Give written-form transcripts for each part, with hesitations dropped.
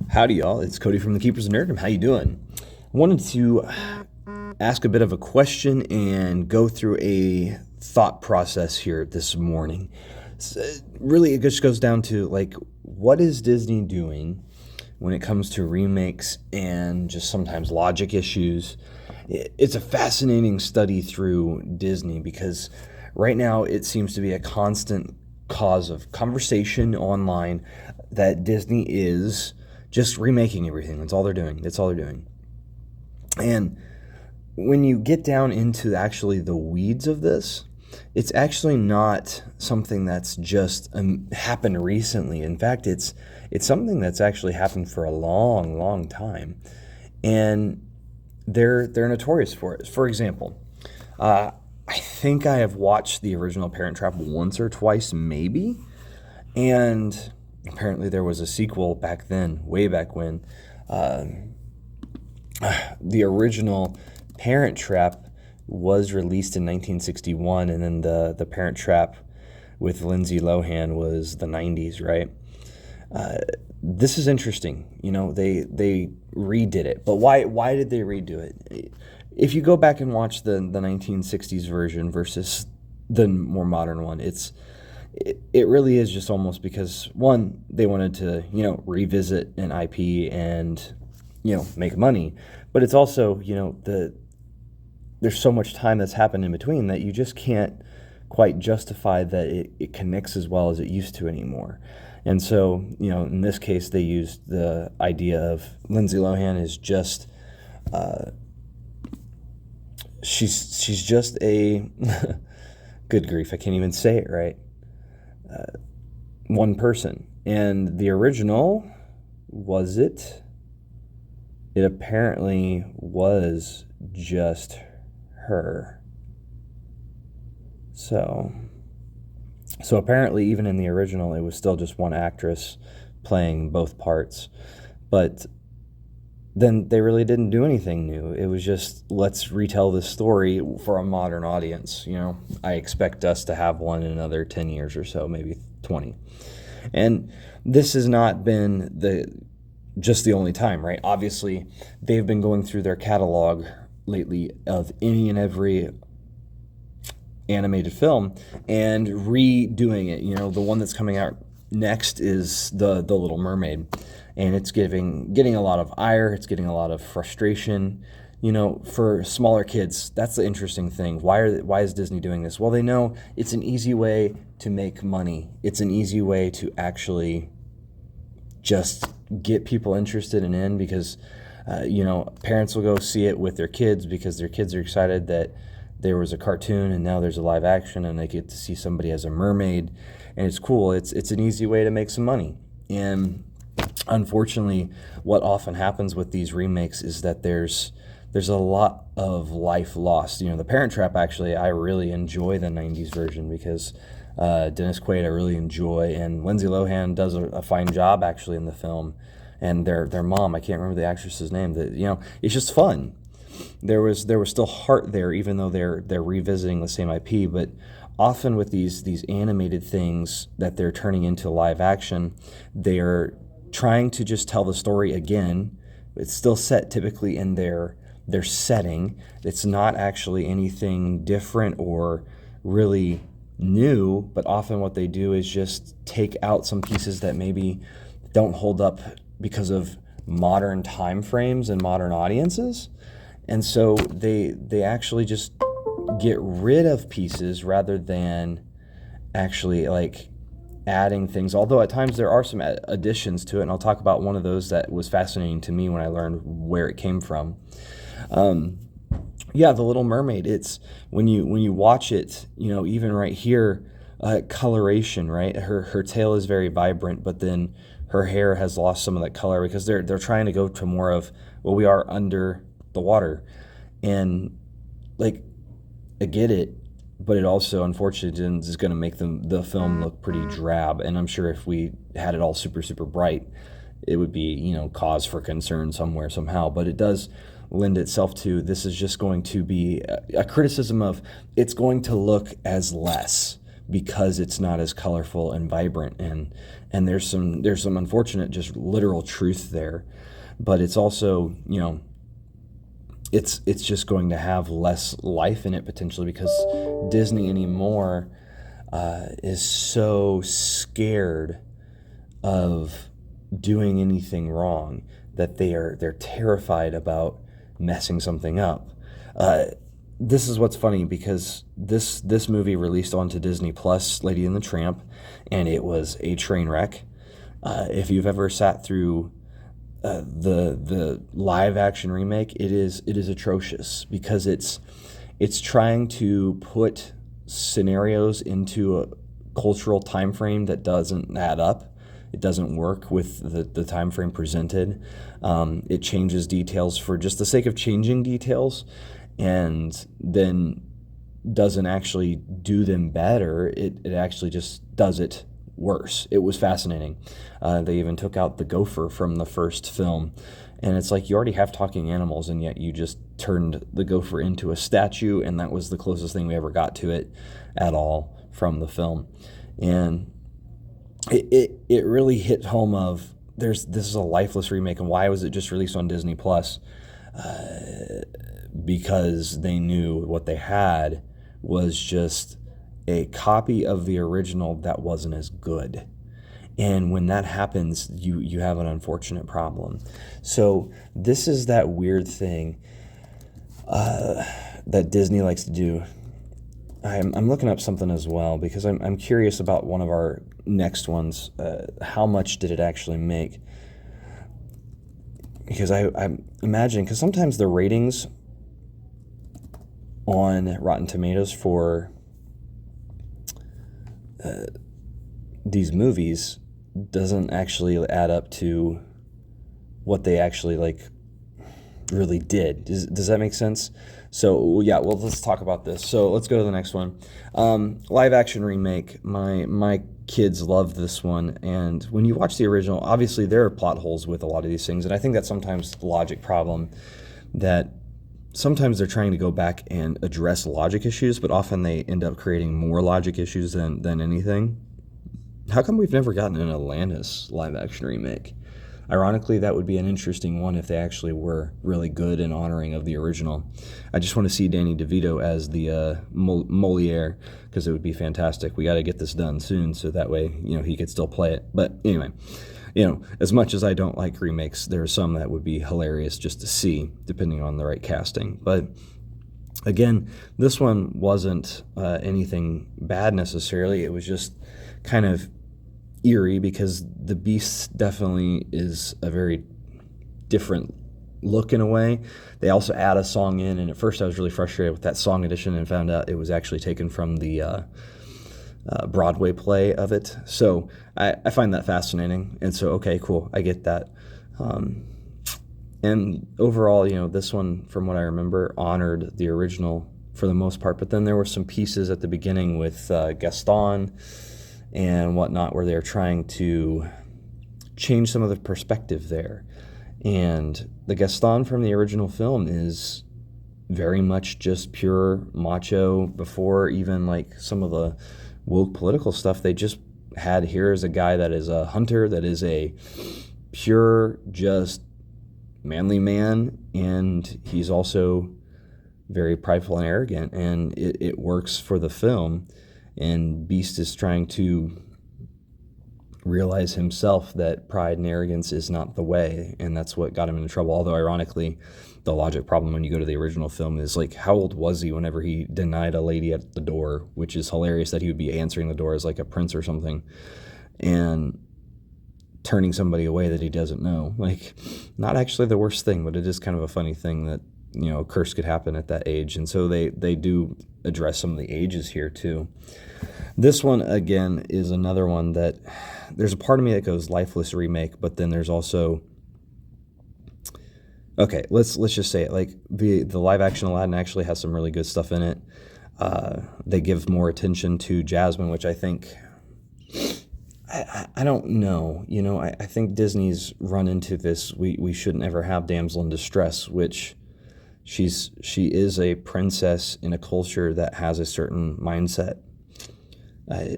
Howdy, y'all. It's Cody from the Keepers of Nerdom. How you doing? I wanted to ask a bit of a question and go through a thought process here this morning. Really, it just goes down to what is Disney doing when it comes to remakes and just sometimes logic issues? It's a fascinating study through Disney because right now it seems to be a constant cause of conversation online that Disney is just remaking everything. That's all they're doing. That's all they're doing. And when you get down into actually the weeds of this, it's actually not something that's just happened recently. In fact, it's something that's actually happened for a long, long time, and they're notorious for it. For example, I think I have watched the original Parent Trap once or twice, maybe, and apparently there was a sequel back then, way back when. The original Parent Trap was released in 1961, and then the Parent Trap with Lindsay Lohan was the 90s, right? This is interesting. They redid it, but why did they redo it? If you go back and watch the 1960s version versus the more modern one, it really is just almost because, one, they wanted to, revisit an IP and, make money. But it's also, there's so much time that's happened in between that you just can't quite justify that it connects as well as it used to anymore. And so, in this case, they used the idea of Lindsay Lohan is just, she's just a, good grief, I can't even say it right. One person. And the original, was it? It apparently was just her. So apparently even in the original, it was still just one actress playing both parts. But then they really didn't do anything new. It was just, let's retell this story for a modern audience. I expect us to have one in another 10 years or so, maybe 20. And this has not been just the only time, right? Obviously, they've been going through their catalog lately of any and every animated film and redoing it. The one that's coming out next is the Little Mermaid, and it's getting a lot of ire. It's getting a lot of frustration. For smaller kids, that's the interesting thing. Why is Disney doing this? Well, they know it's an easy way to make money. It's an easy way to actually just get people interested and in because, parents will go see it with their kids because their kids are excited that there was a cartoon and now there's a live action and they get to see somebody as a mermaid, and it's cool. It's an easy way to make some money. And unfortunately, what often happens with these remakes is that there's a lot of life lost. The Parent Trap, actually, I really enjoy the 90s version because Dennis Quaid I really enjoy, and Lindsay Lohan does a fine job actually in the film, and their mom, I can't remember the actress's name. It's just fun. There was still heart there, even though they're revisiting the same IP. But often with these animated things that they're turning into live action, they're trying to just tell the story again. It's still set typically in their setting. It's not actually anything different or really new, but often what they do is just take out some pieces that maybe don't hold up because of modern time frames and modern audiences. And so they actually just get rid of pieces rather than actually adding things, although at times there are some additions to it, and I'll talk about one of those that was fascinating to me when I learned where it came from. The Little Mermaid, it's when you watch it, even right here, coloration, right? Her tail is very vibrant, but then her hair has lost some of that color because they're trying to go to more of, well, we are under the water, and I get it, but it also unfortunately is going to make the film look pretty drab. And I'm sure if we had it all super, super bright, it would be, cause for concern somewhere, somehow. But it does lend itself to, this is just going to be a criticism of, it's going to look as less because it's not as colorful and vibrant, and there's some unfortunate just literal truth there, but it's also, it's just going to have less life in it potentially, because Disney anymore is so scared of doing anything wrong that they're terrified about messing something up. This is what's funny, because this movie released onto Disney Plus, Lady and the Tramp, and it was a train wreck. If you've ever sat through the live action remake, it is atrocious, because it's trying to put scenarios into a cultural time frame that doesn't add up. It doesn't work with the time frame presented. It changes details for just the sake of changing details, and then doesn't actually do them better. It actually just does it worse. It was fascinating. They even took out the gopher from the first film, and it's like, you already have talking animals, and yet you just turned the gopher into a statue, and that was the closest thing we ever got to it at all from the film. And it really hit home of, this is a lifeless remake, and why was it just released on Disney Plus? Because they knew what they had was just a copy of the original that wasn't as good. And when that happens, you have an unfortunate problem. So this is that weird thing that Disney likes to do. I'm looking up something as well, because I'm curious about one of our next ones. How much did it actually make? Because I imagine, because sometimes the ratings on Rotten Tomatoes for these movies doesn't actually add up to what they actually really did. Does that make sense? So yeah, well, let's talk about this. So let's go to the next one. Live action remake. My kids love this one, and when you watch the original, obviously there are plot holes with a lot of these things, and I think that's sometimes the logic problem, that sometimes they're trying to go back and address logic issues, but often they end up creating more logic issues than anything. How come we've never gotten an Atlantis live-action remake? Ironically, that would be an interesting one if they actually were really good and honoring of the original. I just want to see Danny DeVito as the Moliere, because it would be fantastic. We got to get this done soon, so that way, he could still play it. But anyway, as much as I don't like remakes, there are some that would be hilarious just to see, depending on the right casting. But again, this one wasn't anything bad necessarily. It was just kind of eerie, because the Beast definitely is a very different look in a way. They also add a song in, and at first I was really frustrated with that song addition, and found out it was actually taken from the Broadway play of it. So I find that fascinating, and so okay, cool, I get that. And overall, this one, from what I remember, honored the original for the most part, but then there were some pieces at the beginning with Gaston and whatnot, where they're trying to change some of the perspective there. And the Gaston from the original film is very much just pure macho. Before even some of the woke political stuff, they just had, here is a guy that is a hunter, that is a pure, just manly man, and he's also very prideful and arrogant, and it works for the film. And Beast is trying to realize himself that pride and arrogance is not the way, and that's what got him into trouble. Although, ironically, the logic problem when you go to the original film is, how old was he whenever he denied a lady at the door, which is hilarious that he would be answering the door as a prince or something, and turning somebody away that he doesn't know. Not actually the worst thing, but it is kind of a funny thing that, a curse could happen at that age. And so they do address some of the ages here too. This one, again, is another one that there's a part of me that goes lifeless remake, but then there's also, okay, let's just say it. The live action Aladdin actually has some really good stuff in it. They give more attention to Jasmine, which I think, I don't know. I think Disney's run into this. We shouldn't ever have damsel in distress, which she is a princess in a culture that has a certain mindset. I,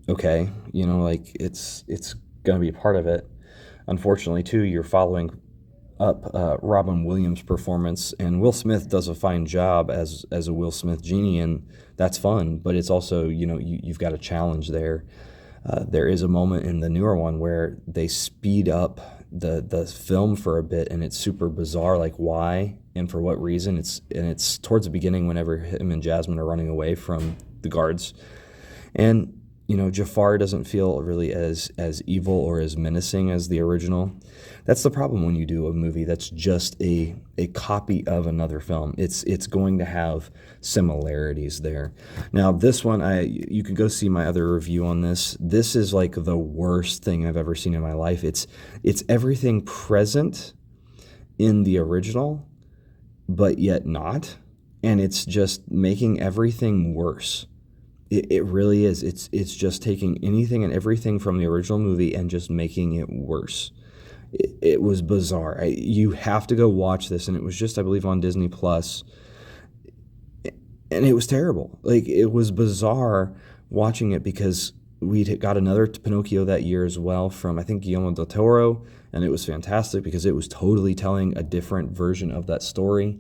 okay, like it's gonna be part of it. Unfortunately, too, you're following up Robin Williams' performance, and Will Smith does a fine job as a Will Smith genie, and that's fun. But it's also, you've got a challenge there. There is a moment in the newer one where they speed up the film for a bit, and it's super bizarre. Like, why and for what reason? It's towards the beginning, whenever him and Jasmine are running away from the guards, and Jafar doesn't feel really as evil or as menacing as the original. That's the problem when you do a movie that's just a copy of another film. It's going to have similarities there. Now this one, you can go see my other review on this. This is like the worst thing I've ever seen in my life. It's everything present in the original, but yet not, and it's just making everything worse. It really is. It's just taking anything and everything from the original movie and just making it worse. It was bizarre. You have to go watch this, and it was just, I believe, on Disney Plus, and it was terrible. Like, it was bizarre watching it because we got another Pinocchio that year as well from, I think, Guillermo del Toro, and it was fantastic because it was totally telling a different version of that story.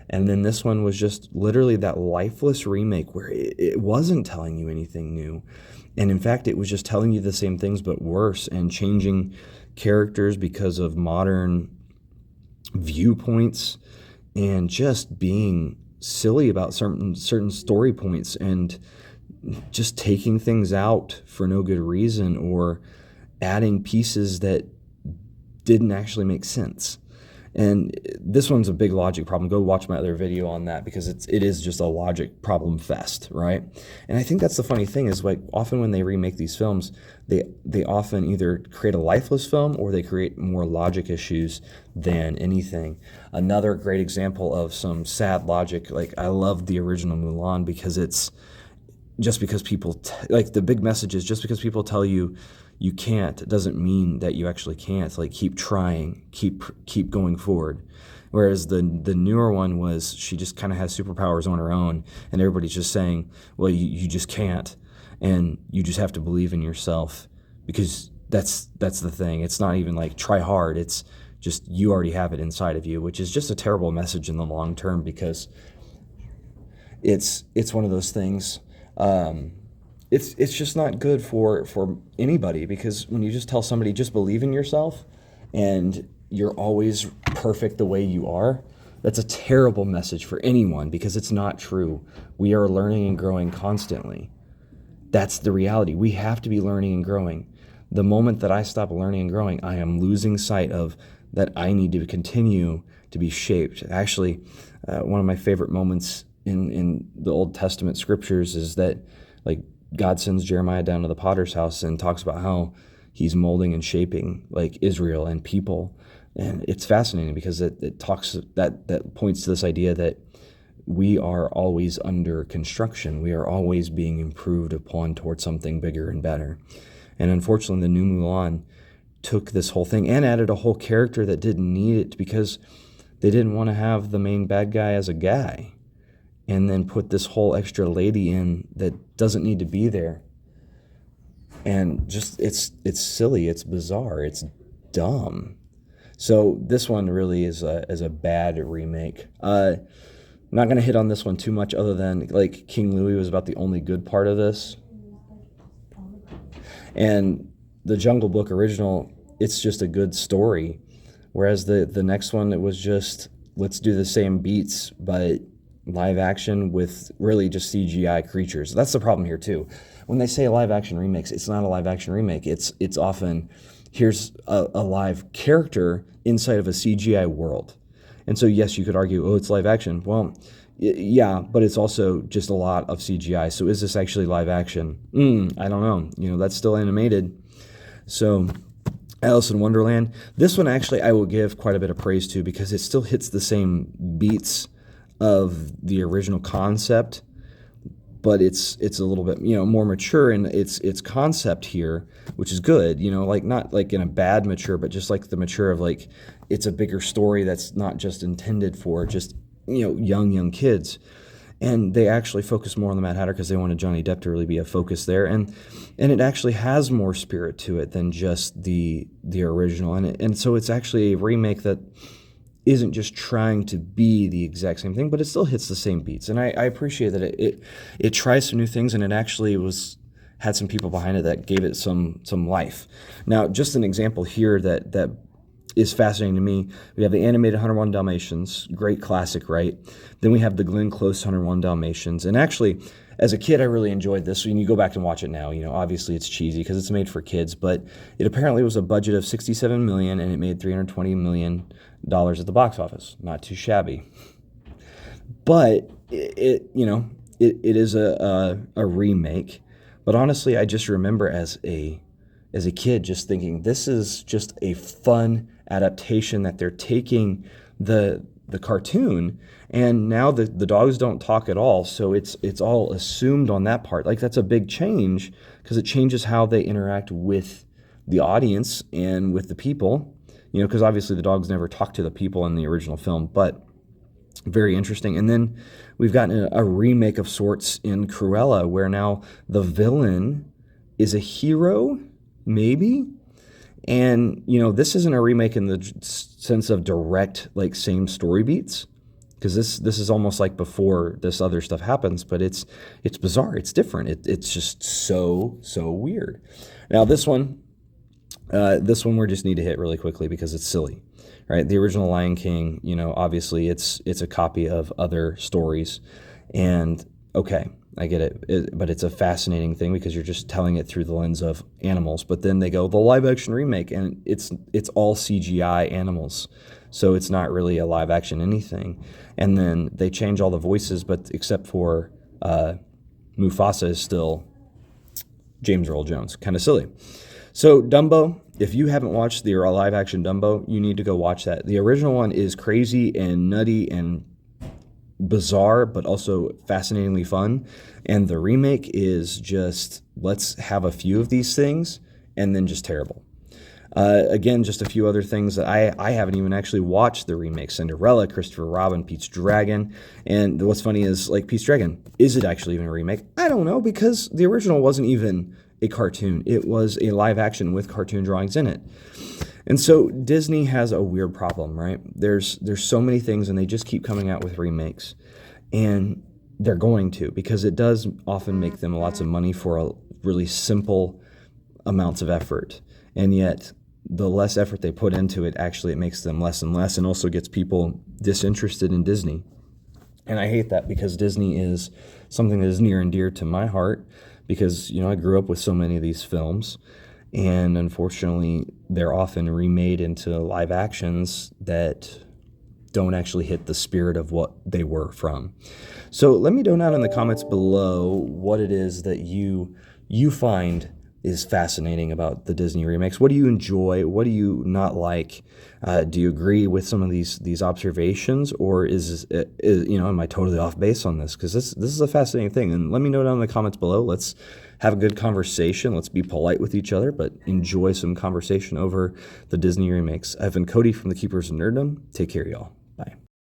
And then this one was just literally that lifeless remake where it wasn't telling you anything new. And in fact, it was just telling you the same things but worse, and changing characters because of modern viewpoints, and just being silly about certain story points, and just taking things out for no good reason, or adding pieces that didn't actually make sense. And this one's a big logic problem. Go watch my other video on that, because it is just a logic problem fest, right? And I think that's the funny thing is, like, often when they remake these films, they often either create a lifeless film or they create more logic issues than anything. Another great example of some sad logic, like, I love the original Mulan because it's just because people like, the big message is, just because people tell you you can't, it doesn't mean that you actually can't. Like, keep trying, keep going forward. Whereas the newer one was, she just kind of has superpowers on her own, and everybody's just saying, well, you just can't, and you just have to believe in yourself, because that's the thing. It's not even like try hard. It's just, you already have it inside of you, which is just a terrible message in the long term, because it's one of those things. It's just not good for anybody, because when you just tell somebody, just believe in yourself and you're always perfect the way you are, that's a terrible message for anyone, because it's not true. We are learning and growing constantly. That's the reality. We have to be learning and growing. The moment that I stop learning and growing, I am losing sight of that I need to continue to be shaped. Actually, one of my favorite moments in the Old Testament scriptures is that, like, God sends Jeremiah down to the potter's house and talks about how he's molding and shaping, like, Israel and people. And it's fascinating because it talks, that points to this idea that we are always under construction. We are always being improved upon towards something bigger and better. And unfortunately, the new Mulan took this whole thing and added a whole character that didn't need it, because they didn't want to have the main bad guy as a guy, and then put this whole extra lady in that doesn't need to be there. And just, it's silly, it's bizarre, it's dumb. So this one really is a bad remake. I'm not going to hit on this one too much, other than, like, King Louis was about the only good part of this. And the Jungle Book original, it's just a good story. Whereas the next one, it was just, let's do the same beats, but live action with really just CGI creatures. That's the problem here too. When they say live action remakes, it's not a live action remake. It's often, here's a live character inside of a CGI world. And so yes, you could argue, oh, it's live action. Well, yeah, but it's also just a lot of CGI. So is this actually live action? I don't know. That's still animated. So Alice in Wonderland, this one actually I will give quite a bit of praise to, because it still hits the same beats of the original concept, but it's a little bit more mature in its concept here, which is good. Like, not like in a bad mature, but just like the mature of, like, it's a bigger story that's not just intended for just young kids. and they actually focus more on the Mad Hatter because they wanted Johnny Depp to really be a focus there, and it actually has more spirit to it than just the original, and so it's actually a remake that isn't just trying to be the exact same thing, but it still hits the same beats. And I appreciate that it tries some new things, and it actually had some people behind it that gave it some life. Now, just an example here that is fascinating to me. We have the animated 101 Dalmatians, great classic, right? Then we have the Glenn Close 101 Dalmatians. And actually, as a kid, I really enjoyed this. When you go back and watch it now, obviously it's cheesy because it's made for kids, but it apparently was a budget of $67 million, and it made $320 million at the box office. Not too shabby. But it is a remake. But honestly, I just remember as a kid just thinking, this is just a fun adaptation that they're taking the cartoon, and now the dogs don't talk at all, so it's all assumed on that part. Like, that's a big change because it changes how they interact with the audience and with the people, because obviously the dogs never talk to the people in the original film, but very interesting. And then we've gotten a remake of sorts in Cruella, where now the villain is a hero, maybe. And, this isn't a remake in the sense of direct, like, same story beats, because this is almost like before this other stuff happens, but it's bizarre. It's different. It's just so weird. Now, this one we just need to hit really quickly because it's silly, right? The original Lion King, obviously it's a copy of other stories, and okay, I get it, but it's a fascinating thing because you're just telling it through the lens of animals. But then they go the live action remake, and it's all CGI animals, so it's not really a live action anything. And then they change all the voices, but except for Mufasa is still James Earl Jones. Kind of silly. So Dumbo, if you haven't watched the live action Dumbo, you need to go watch that. The original one is crazy and nutty and bizarre, but also fascinatingly fun. And the remake is just, let's have a few of these things, and then just terrible. Again, just a few other things that I haven't even actually watched the remake. Cinderella, Christopher Robin, Pete's Dragon. And what's funny is, like, Pete's Dragon, is it actually even a remake? I don't know, because the original wasn't even a cartoon. It was a live action with cartoon drawings in it. And so Disney has a weird problem, right? There's so many things, and they just keep coming out with remakes. And they're going to, because it does often make them lots of money for a really simple amounts of effort. And yet, the less effort they put into it, actually it makes them less and less, and also gets people disinterested in Disney. And I hate that, because Disney is something that is near and dear to my heart, because, I grew up with so many of these films. And unfortunately, they're often remade into live actions that don't actually hit the spirit of what they were from. So let me know down in the comments below what it is that you find is fascinating about the Disney remakes. What do you enjoy? What do you not like? Do you agree with some of these observations, or am I totally off base on this? Because this is a fascinating thing, and let me know down in the comments below. Let's have a good conversation. Let's be polite with each other, but enjoy some conversation over the Disney remakes. I've been Cody from the Keepers of Nerddom. Take care, y'all.